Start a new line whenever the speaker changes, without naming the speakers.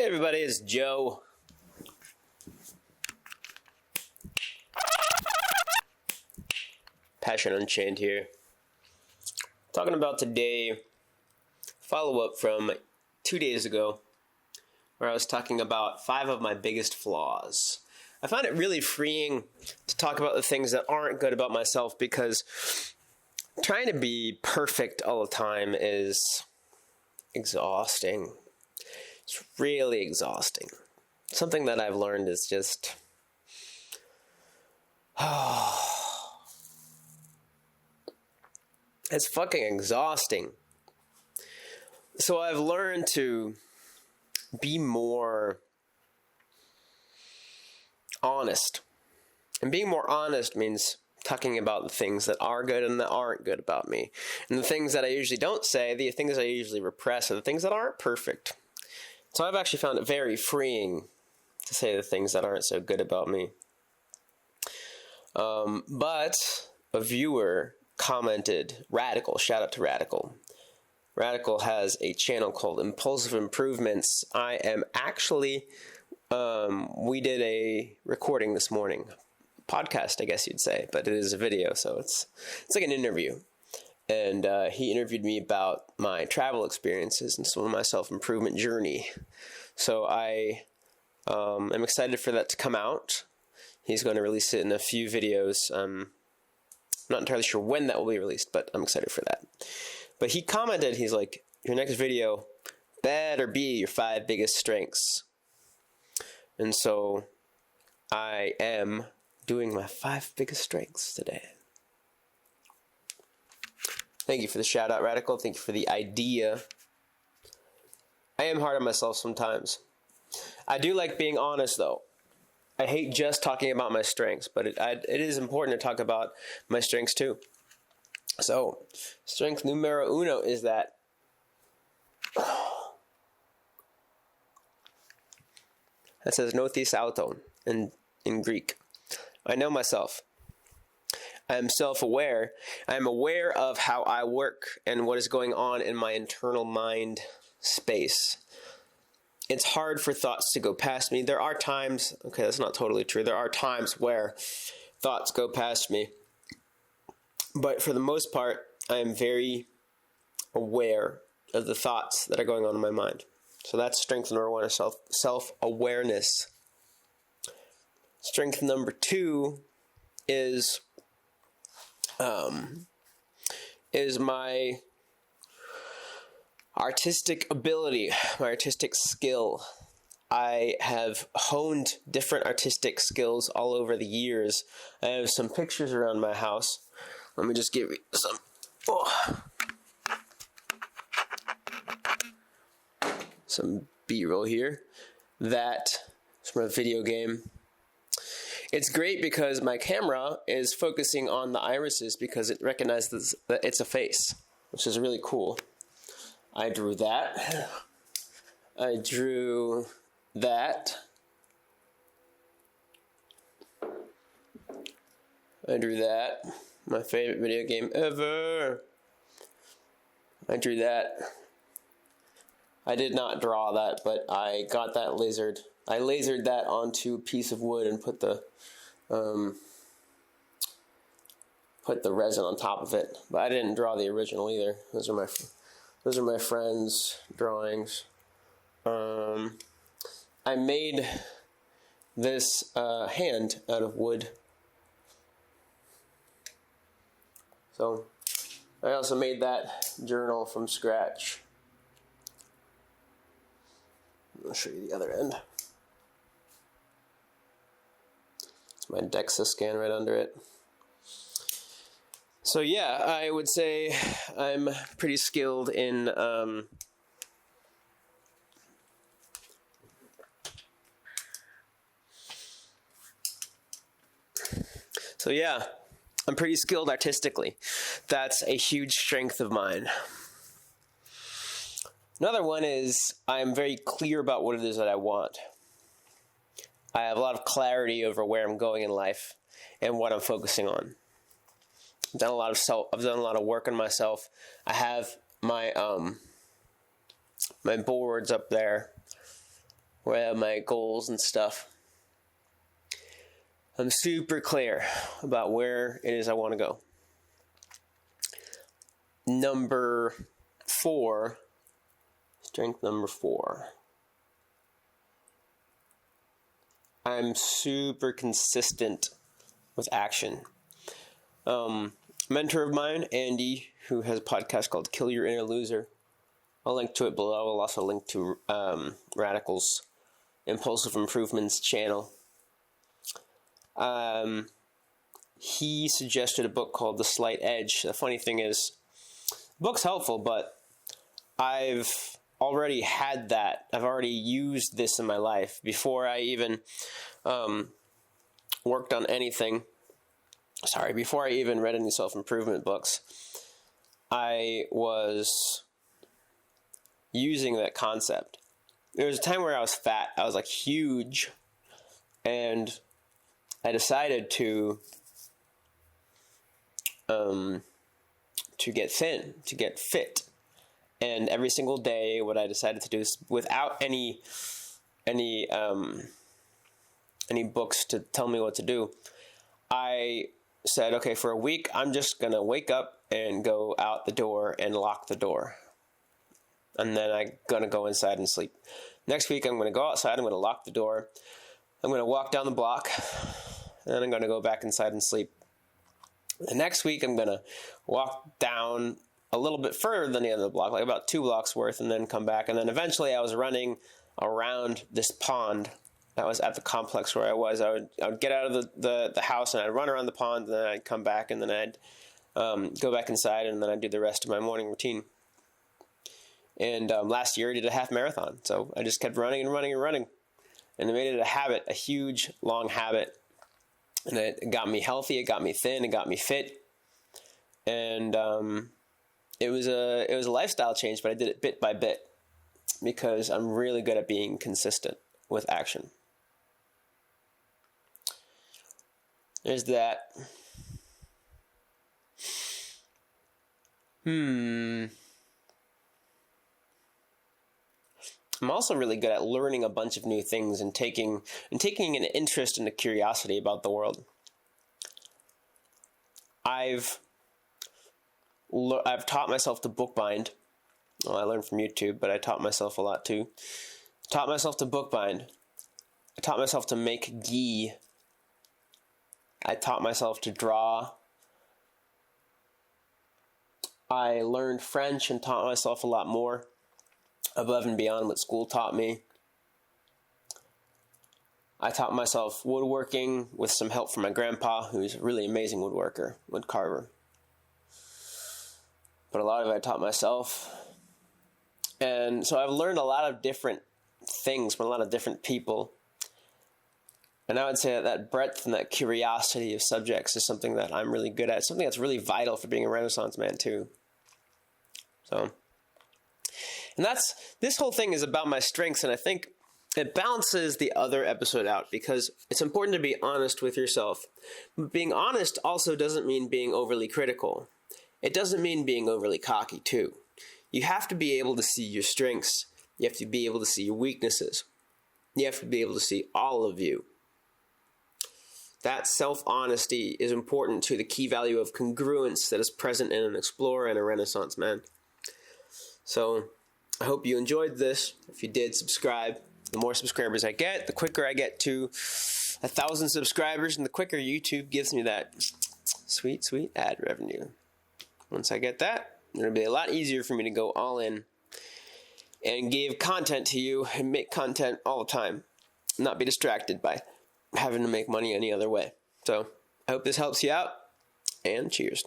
Hey everybody, it's Joe. Passion Unchained here. Talking about today, follow-up from 2 days ago, where I was talking about 5 of my biggest flaws. I find it really freeing to talk about the things that aren't good about myself because trying to be perfect all the time is exhausting. It's really exhausting. Something that I've learned is just... it's fucking exhausting. So I've learned to be more honest. And being more honest means talking about the things that are good and that aren't good about me. And the things that I usually don't say, the things I usually repress, are the things that aren't perfect. So I've actually found it very freeing to say the things that aren't so good about me. But a viewer commented, Radical, shout out to Radical. Radical has a channel called Impulsive Improvements. I am actually, we did a recording this morning. Podcast, I guess you'd say, but it is a video, so it's like an interview. And he interviewed me about my travel experiences and some of my self-improvement journey. So I am excited for that to come out. He's going to release it in a few videos. I'm not entirely sure when that will be released, but I'm excited for that. But he commented, he's like, your next video better be your 5 biggest strengths. And so I am doing my 5 biggest strengths today. Thank you for the shout out, Radical. Thank you for the idea. I am hard on myself sometimes. I do like being honest, though. I hate just talking about my strengths, but it is important to talk about my strengths, too. So, strength numero uno is that that says nothis auton in Greek. I know myself. I am self-aware. I am aware of how I work and what is going on in my internal mind space. It's hard for thoughts to go past me. There are times, okay, that's not totally true. There are times where thoughts go past me. But for the most part, I am very aware of the thoughts that are going on in my mind. So that's strength number 1, self-awareness. Strength number 2 is my artistic ability, my artistic skill. I have honed different artistic skills all over the years. I have some pictures around my house. Let me just give you some. Some B-roll here. That is from a video game. It's great because my camera is focusing on the irises because it recognizes that it's a face, which is really cool. I drew that. I drew that. I drew that. My favorite video game ever. I drew that. I did not draw that, but I got that lasered. I lasered that onto a piece of wood and put the resin on top of it. But I didn't draw the original either. Those are my friends' drawings. I made this hand out of wood. So I also made that journal from scratch. I'll show you the other end. It's my DEXA scan right under it. So yeah, I would say I'm pretty skilled in I'm pretty skilled artistically. That's a huge strength of mine. Another one is I'm very clear about what it is that I want. I have a lot of clarity over where I'm going in life and what I'm focusing on. I've done a lot of work on myself. I have my my boards up there where I have my goals and stuff. I'm super clear about where it is I want to go. Number 4, strength number 4. I'm super consistent with action. Mentor of mine, Andy, who has a podcast called Kill Your Inner Loser. I'll link to it below. I'll also link to Radical's Impulsive Improvements channel. He suggested a book called The Slight Edge. The funny thing is, the book's helpful, but I've already had that. I've already used this in my life before I even worked on anything. Before I even read any self-improvement books, I was using that concept. There was a time where I was fat. I was like huge, and I decided to get thin, to get fit. And every single day, what I decided to do is, without any books to tell me what to do, I said, okay, for a week, I'm just going to wake up and go out the door and lock the door. And then I'm going to go inside and sleep. Next week, I'm going to go outside, I'm going to lock the door. I'm going to walk down the block, and then I'm going to go back inside and sleep. The next week, I'm going to walk down a little bit further than the end of the block, like about 2 blocks worth, and then come back. And then eventually I was running around this pond that was at the complex where I was. I would get out of the house, and I'd run around the pond, and then I'd come back, and then I'd go back inside, and then I'd do the rest of my morning routine. And last year I did a half marathon, so I just kept running and running and running. And I made it a habit, a huge, long habit. And it got me healthy, it got me thin, it got me fit. And it was a lifestyle change, but I did it bit by bit because I'm really good at being consistent with action. There's that. I'm also really good at learning a bunch of new things and taking an interest and a curiosity about the world. I've taught myself to bookbind. Well, I learned from YouTube, but I taught myself a lot too. Taught myself to bookbind. I taught myself to make ghee. I taught myself to draw. I learned French and taught myself a lot more above and beyond what school taught me. I taught myself woodworking with some help from my grandpa, who's a really amazing woodworker, wood carver. But a lot of it I taught myself. And so I've learned a lot of different things from a lot of different people. And I would say that breadth and that curiosity of subjects is something that I'm really good at, something that's really vital for being a Renaissance man too. And this whole thing is about my strengths, and I think it balances the other episode out because it's important to be honest with yourself. But being honest also doesn't mean being overly critical. It doesn't mean being overly cocky too. You have to be able to see your strengths. You have to be able to see your weaknesses. You have to be able to see all of you. That self-honesty is important to the key value of congruence that is present in an explorer and a Renaissance man. So I hope you enjoyed this. If you did, subscribe. The more subscribers I get, the quicker I get to 1,000 subscribers, and the quicker YouTube gives me that sweet, sweet ad revenue. Once I get that, it'll be a lot easier for me to go all in and give content to you and make content all the time. Not be distracted by having to make money any other way. So I hope this helps you out, and cheers.